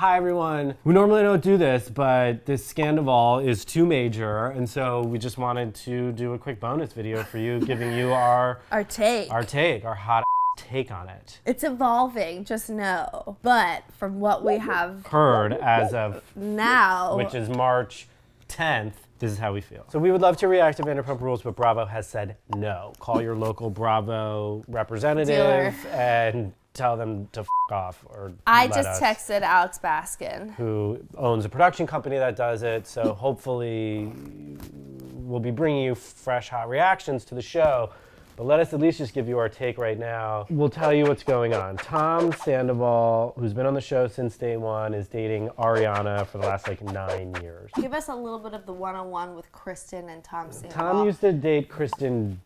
Hi everyone. We normally don't do this, but this Scandoval is too major, and so we just wanted to do a quick bonus video for you, giving you our take, our hot take on it. It's evolving, just know. But from what we have heard as of now, which is March 10th, this is how we feel. So we would love to react to Vanderpump Rules, but Bravo has said no. Call your local Bravo representative and tell them to f*** off or I just texted Alex Baskin, who owns a production company that does it. So hopefully we'll be bringing you fresh, hot reactions to the show. But let us at least just give you our take right now. We'll tell you what's going on. Tom Sandoval, who's been on the show since day one, is dating Ariana for the last 9 years. Give us a little bit of the one-on-one with Kristen and Tom Sandoval. Tom used to date Kristen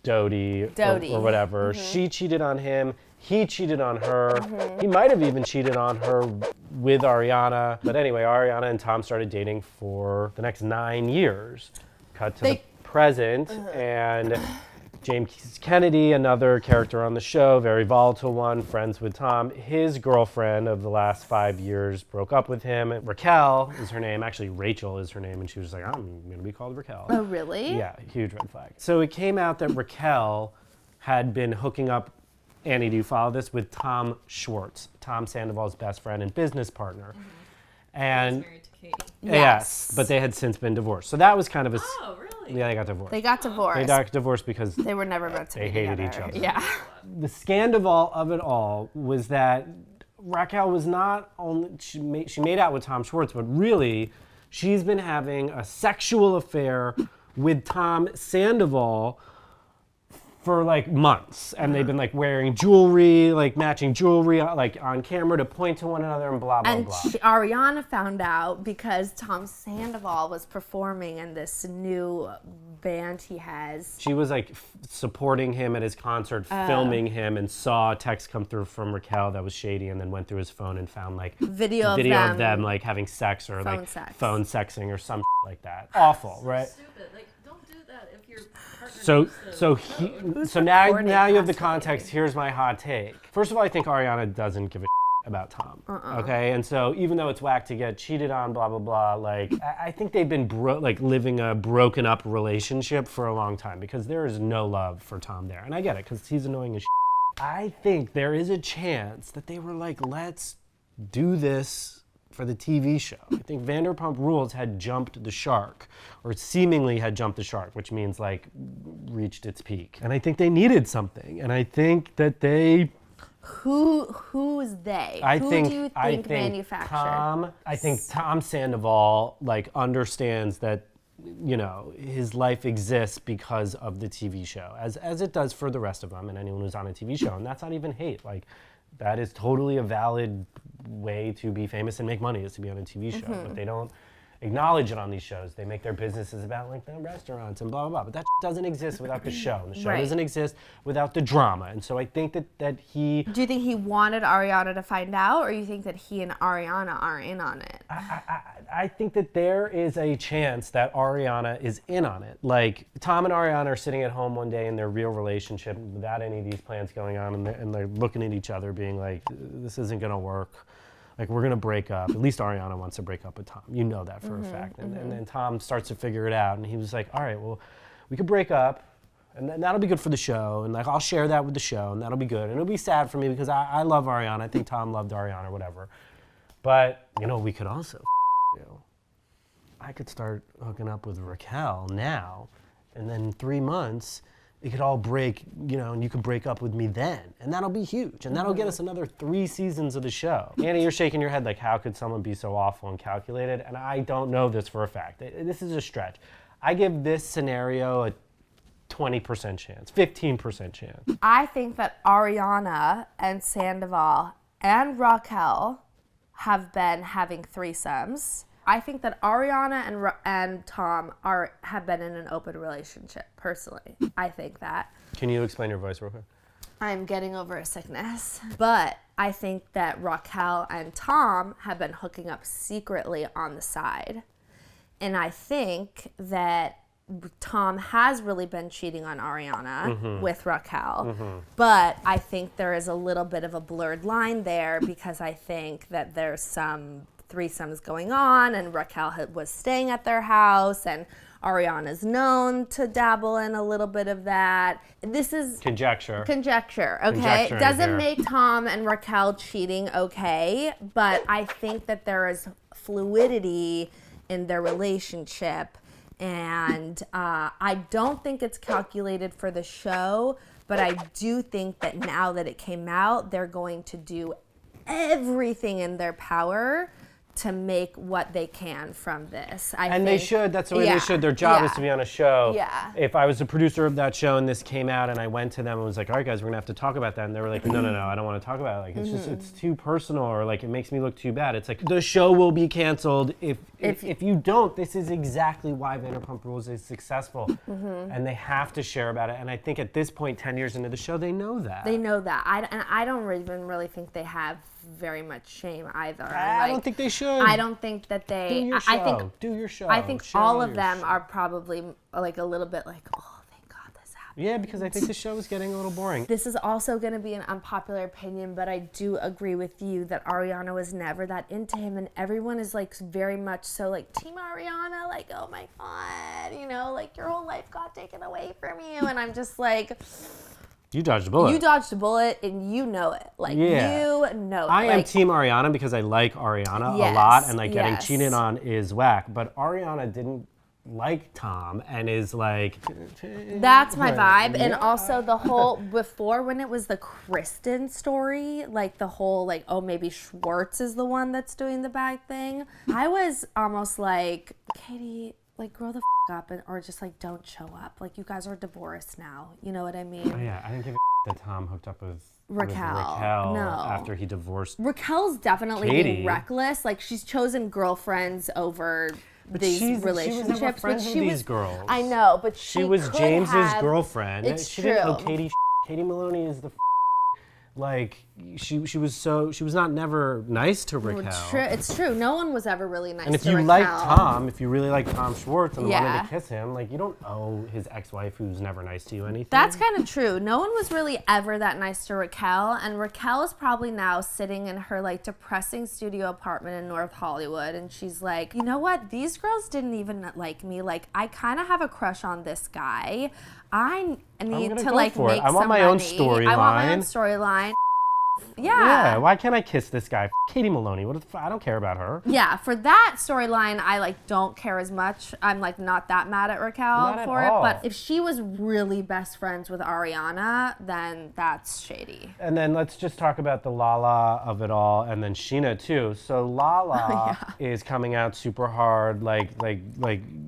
Doty. Or whatever. Mm-hmm. She cheated on him. He cheated on her. Mm-hmm. He might have even cheated on her with Ariana. But anyway, Ariana and Tom started dating for the next 9 years. Cut to the present, and James Kennedy, another character on the show, very volatile one, friends with Tom. His girlfriend of the last 5 years broke up with him. Raquel is her name. Actually, Rachel is her name, and she was like, I'm going to be called Raquel. Oh, really? Yeah, huge red flag. So it came out that Raquel had been hooking up, Annie, do you follow this, with Tom Schwartz, Tom Sandoval's best friend and business partner. Mm-hmm. And he was married to Katie. Yes, but they had since been divorced. So that was kind of a... Oh, really? Yeah, they got divorced. They got divorced because they were never meant to they be hated together. each other. Yeah. The Scandoval of it all was that Raquel was not only... She made out with Tom Schwartz, but really, she's been having a sexual affair with Tom Sandoval for months, and they've been wearing jewelry, matching jewelry, on camera to point to one another and blah blah blah. And Ariana found out because Tom Sandoval was performing in this new band he has. She was supporting him at his concert, filming him, and saw a text come through from Raquel that was shady, and then went through his phone and found video of them having sex or phone sexing or some like that. Awful, right? Stupid. Don't do that if your partner So now you have the context. Here's my hot take. First of all, I think Ariana doesn't give a about Tom. Okay, and so even though it's whack to get cheated on, blah blah blah, I think they've been living a broken up relationship for a long time because there is no love for Tom there, and I get it because he's annoying as shit. I think there is a chance that they were let's do this for the TV show. I think Vanderpump Rules had jumped the shark, or seemingly had jumped the shark, which means reached its peak. And I think they needed something, and I think that they... Who's they? Who do you think manufactured? I think Tom Sandoval understands that his life exists because of the TV show, as it does for the rest of them and anyone who's on a TV show, and that's not even hate. That is totally a valid way to be famous and make money, is to be on a TV show. But they don't acknowledge it on these shows. They make their businesses about the restaurants and blah, blah, blah. But that doesn't exist without the show. And the show doesn't exist without the drama. And so I think that he... Do you think he wanted Ariana to find out, or you think that he and Ariana are in on it? I think that there is a chance that Ariana is in on it. Tom and Ariana are sitting at home one day in their real relationship without any of these plans going on, and they're looking at each other being this isn't going to work. We're going to break up. At least Ariana wants to break up with Tom. You know that for a fact. And then Tom starts to figure it out, and he was like, all right, well, we could break up, and that'll be good for the show, and I'll share that with the show, and that'll be good. And it'll be sad for me because I love Ariana. I think Tom loved Ariana or whatever. But, we could also I could start hooking up with Raquel now, and then in 3 months, it could all break, and you could break up with me then. And that'll be huge. And that'll get us another 3 seasons of the show. Annie, you're shaking your head how could someone be so awful and calculated? And I don't know this for a fact. This is a stretch. I give this scenario a 20% chance, 15% chance. I think that Ariana and Sandoval and Raquel have been having threesomes. I think that Ariana and Tom have been in an open relationship, personally. I think that. Can you explain your voice real quick? I'm getting over a sickness. But I think that Raquel and Tom have been hooking up secretly on the side. And I think that Tom has really been cheating on Ariana with Raquel. But I think there is a little bit of a blurred line there because I think that there's some threesomes going on and Raquel was staying at their house and Ariana's known to dabble in a little bit of that. This is Conjecture, okay? Conjecturing Doesn't here. make Tom and Raquel cheating okay, but I think that there is fluidity in their relationship. And I don't think it's calculated for the show, but I do think that now that it came out, they're going to do everything in their power to make what they can from this. They should. That's the way they should. Their job is to be on a show. Yeah. If I was the producer of that show and this came out and I went to them and was like, all right, guys, we're going to have to talk about that. And they were like, no, I don't want to talk about it. Like, it's just, it's too personal or like, it makes me look too bad. It's like, the show will be canceled if you don't. This is exactly why Vanderpump Rules is successful. And they have to share about it. And I think at this point, 10 years into the show, they know that. They know that. I don't even really think they have very much shame either. I don't think they should. I don't think that they. Do your show. I think Do your show. I think Share all of your them show. are probably like a little bit like, oh, thank God this happened. Yeah, because I think the show is getting a little boring. This is also going to be an unpopular opinion, but I do agree with you that Ariana was never that into him, and everyone is like very much so like Team Ariana, like, oh my God, you know, like your whole life got taken away from you, and I'm just like. You dodged a bullet. You dodged a bullet and you know it. Like, Yeah. you know it. I am Like, Team Ariana because I like Ariana a Yes, lot and like getting yes. cheated on is whack. But Ariana didn't like Tom and is like... That's my vibe. And Yeah. also the whole, before when it was the Kristen story, like the whole like, oh, maybe Schwartz is the one that's doing the bad thing. I was almost like, Katie, like grow the up and or just like don't show up. Like you guys are divorced now. You know what I mean? Oh, yeah, I didn't give a that Tom hooked up with Raquel. No. after he divorced. Raquel's definitely Katie. being reckless. Like she's chosen girlfriends over these She was relationships. never friends but with she these was, girls. I know, but She was could James's have, girlfriend. It's she didn't owe true. Katie. Katie Maloney is the like she was not never nice to Raquel. It's true. No one was ever really nice And if to you Raquel. like Tom, if you really like Tom Schwartz and wanted Yeah. to kiss him, like you don't owe his ex-wife who's never nice to you anything. That's kind of true. No one was really ever that nice to Raquel, and Raquel is probably now sitting in her like depressing studio apartment in North Hollywood, and she's like, you know what? These girls didn't even like me. Like, I kind of have a crush on this guy. I need gonna to go like for it. make I want some my own money. I want my own storyline. Yeah, why can't I kiss this guy? Katie Maloney. I don't care about her. Yeah, for that storyline, I like don't care as much. I'm like not that mad at Raquel Not at for it. all. But if she was really best friends with Ariana, then that's shady. And then let's just talk about the Lala of it all, and then Sheena too. So Lala is coming out super hard, like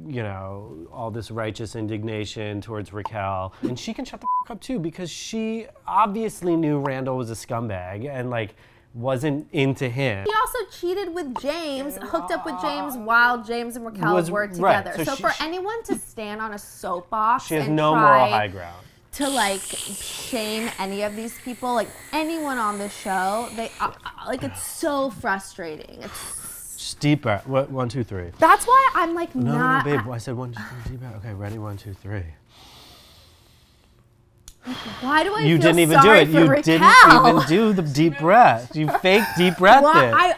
you know, all this righteous indignation towards Raquel, and she can shut the f up too because she obviously knew Randall was a scumbag and like wasn't into him. She also cheated with James, hooked up with James while James and Raquel were right, together. so So, she- for anyone to stand on a soapbox She has and no try moral high ground. to like shame any of these people, like anyone on the show, they like it's so frustrating. It's Just deep breath. What? 1, 2, 3. that's why I'm like No, not. babe. I said 1, 2, 3. Deep breath. Okay, ready? 1, 2, 3. Why do I You feel didn't even do sorry it. for You Raquel? didn't even do the deep breath. You fake deep breath Well, it.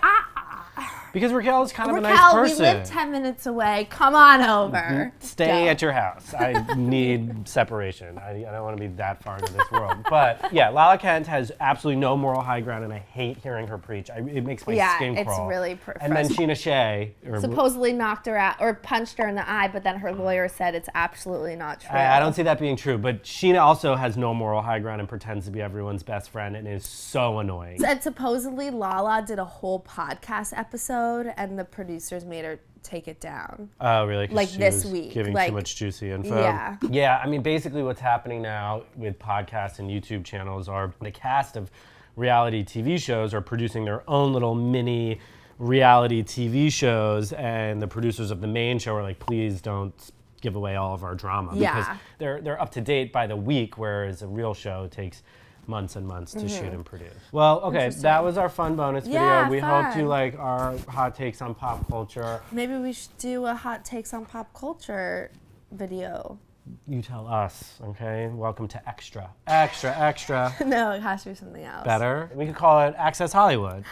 Because Raquel is kind of a nice Raquel, we person. live 10 minutes away. Come on over. Stay Go. at your house. I need separation. I don't want to be that far into this world. But yeah, Lala Kent has absolutely no moral high ground, and I hate hearing her preach. It makes my skin it's crawl. really And then Sheena Shea. supposedly knocked her out or punched her in the eye, but then her lawyer said it's absolutely not true. I don't see that being true, but Sheena also has no moral high ground and pretends to be everyone's best friend and is so annoying. And supposedly Lala did a whole podcast episode, and the producers made her take it down. Oh, really? 'Cause Like she this was week, giving like- too much juicy info. Yeah. Yeah, I mean, basically what's happening now with podcasts and YouTube channels are the cast of reality TV shows are producing their own little mini reality TV shows, and the producers of the main show are like, please don't give away all of our drama. Yeah. Because they're up to date by the week, whereas a real show takes months and months to shoot and produce. Well, okay, that was our fun bonus video. Yeah, We hope fun. you like our hot takes on pop culture. Maybe we should do a hot takes on pop culture video? You tell us, okay? Welcome to Extra. Extra, extra. No, it has to be something else. Better. We could call it Access Hollywood.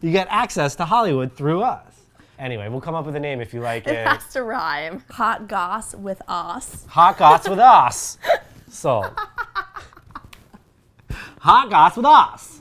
You get access to Hollywood through us. Anyway, we'll come up with a name if you like It it. has to rhyme. Hot goss with us. Hot Goss with us. So. Hot Goss with us.